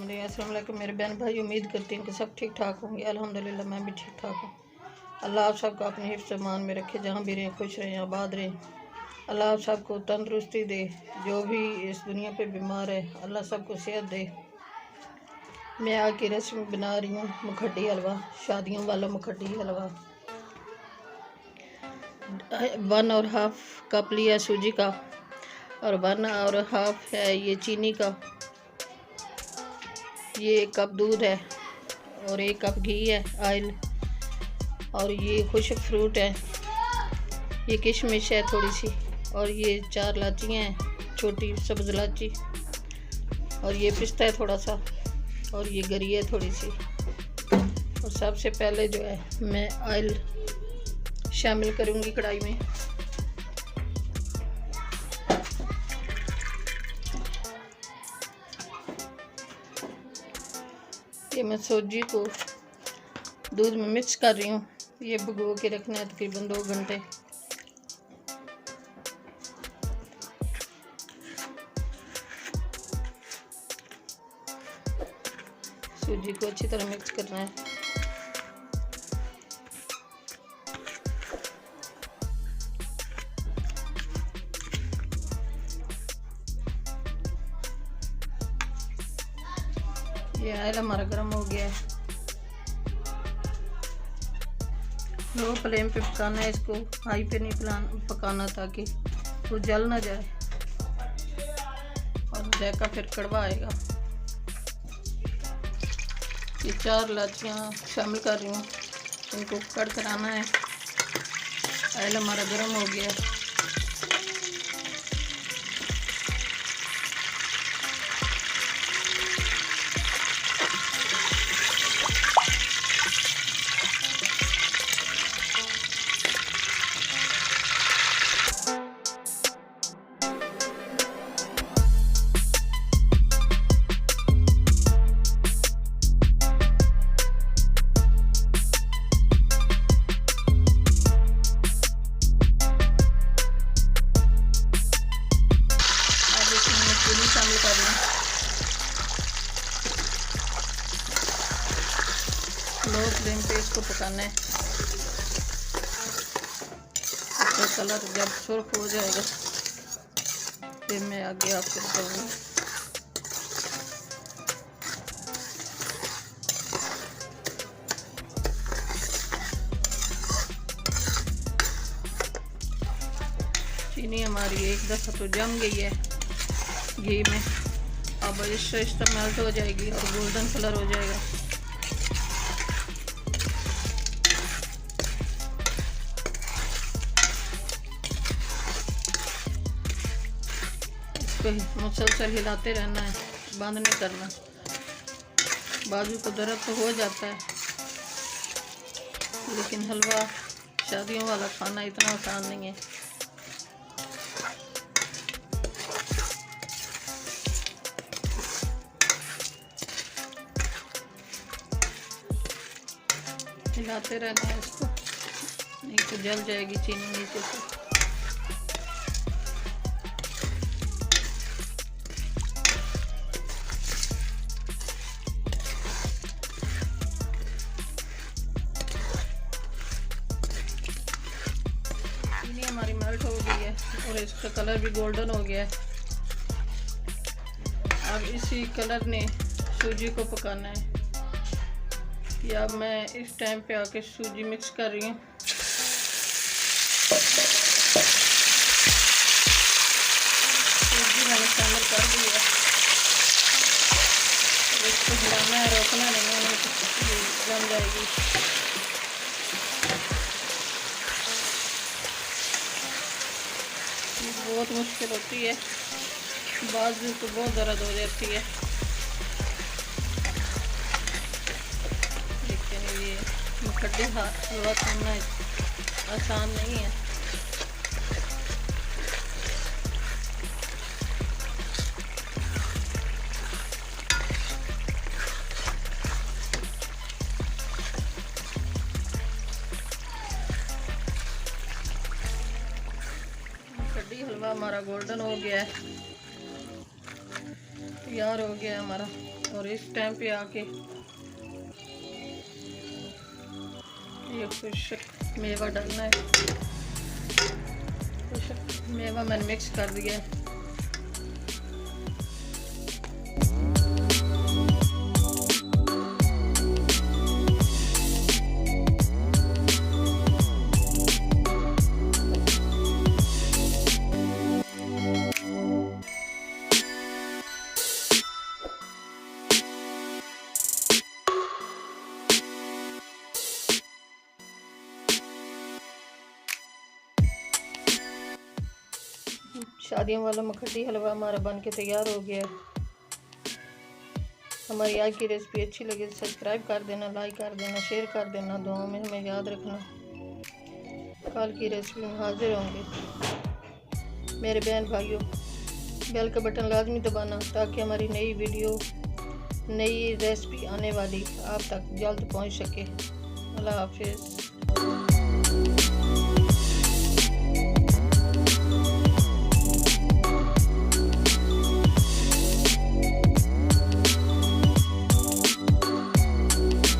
आमदीन। अस्सलाम वालेकुम मेरे बहन भाई, उम्मीद करती हूँ कि सब ठीक ठाक होंगे। अल्हम्दुलिल्लाह मैं भी ठीक ठाक हूँ। अल्लाह आप सबको अपने हिफ्ज़ मान में रखे, जहाँ भी रहें खुश रहें, आबाद रहें। अल्लाह आप सबको तंदुरुस्ती दे, जो भी इस दुनिया पे बीमार है अल्लाह सबको सेहत दे। मैं आग की रेसिपी बना रही हूँ मखड्डी हलवा, शादियों वाला मखड्डी हलवा। 1.5 कप लिया सूजी का और 1.5 है ये चीनी का। ये 1 कप दूध है और 1 कप घी है ऑयल। और ये खुश्क फ्रूट है, ये किशमिश है थोड़ी सी, और ये 4 इलायचियाँ हैं छोटी सब्ज़ इलायची, और ये पिस्ता है थोड़ा सा, और ये गरी है थोड़ी सी। और सबसे पहले जो है मैं ऑयल शामिल करूँगी कढ़ाई में। ये मैं सूजी को दूध में मिक्स कर रही हूँ। ये भिगो के रखना है तकरीबन 2 घंटे। सूजी को अच्छी तरह मिक्स करना है। ये ऑयल हमारा गर्म हो गया है। लो फ्लेम पे पकाना है इसको, हाई पे नहीं पकाना ताकि वो जल ना जाए और जायका फिर कड़वा आएगा। ये 4 इलायचियाँ शामिल कर रही हूँ, इनको कट कराना है। ऑयल हमारा गर्म हो गया है। शामिल कर लें। लो फ्लेम पे इसको पकाना है। इसका कलर जब सुर्ख हो जाएगा फिर मैं आगे आपको बताऊंगी। चीनी हमारी एक दफ़ा तो जम गई है घी में, अब आहिस्ता मेल्ट हो जाएगी और गोल्डन कलर हो जाएगा। इसको मुसलसल हिलाते रहना है, बंद नहीं करना। बाजू को दर्द तो हो जाता है, लेकिन हलवा शादियों वाला खाना इतना आसान नहीं है। हिलाते रहना है इसको, नहीं तो जल जाएगी चीनी नीचे से। चीनी हमारी मेल्ट हो गई है और इसका कलर भी गोल्डन हो गया है। अब इसी कलर ने सूजी को पकाना है। या मैं इस टाइम पे आके सूजी मिक्स कर रही हूँ। सूजी मैंने शामिल कर दी है। इसको हिलाना है, रोकना नहीं है, नहीं तो जम जाएगी। ये बहुत मुश्किल होती है, बाजू को बहुत दर्द हो जाती है। मखड्डी हलवा खाना आसान नहीं है। मखड्डी हलवा हमारा गोल्डन हो गया है, तैयार हो गया है हमारा। और इस टाइम पे आके ये खुश्क मेवा डालना है। खुश्क मेवा मैंने मिक्स कर दिया है। शादियों वाला मखटी हलवा हमारा बन के तैयार हो गया है। हमारी आज की रेसिपी अच्छी लगे तो सब्सक्राइब कर देना, लाइक कर देना, शेयर कर देना, दुआओं में हमें याद रखना। कल की रेसिपी में हाजिर होंगे। मेरे बहन भाइयों, बेल का बटन लाजमी दबाना ताकि हमारी नई वीडियो, नई रेसिपी आने वाली आप तक जल्द पहुंच सके। अल्लाह हाफिज़।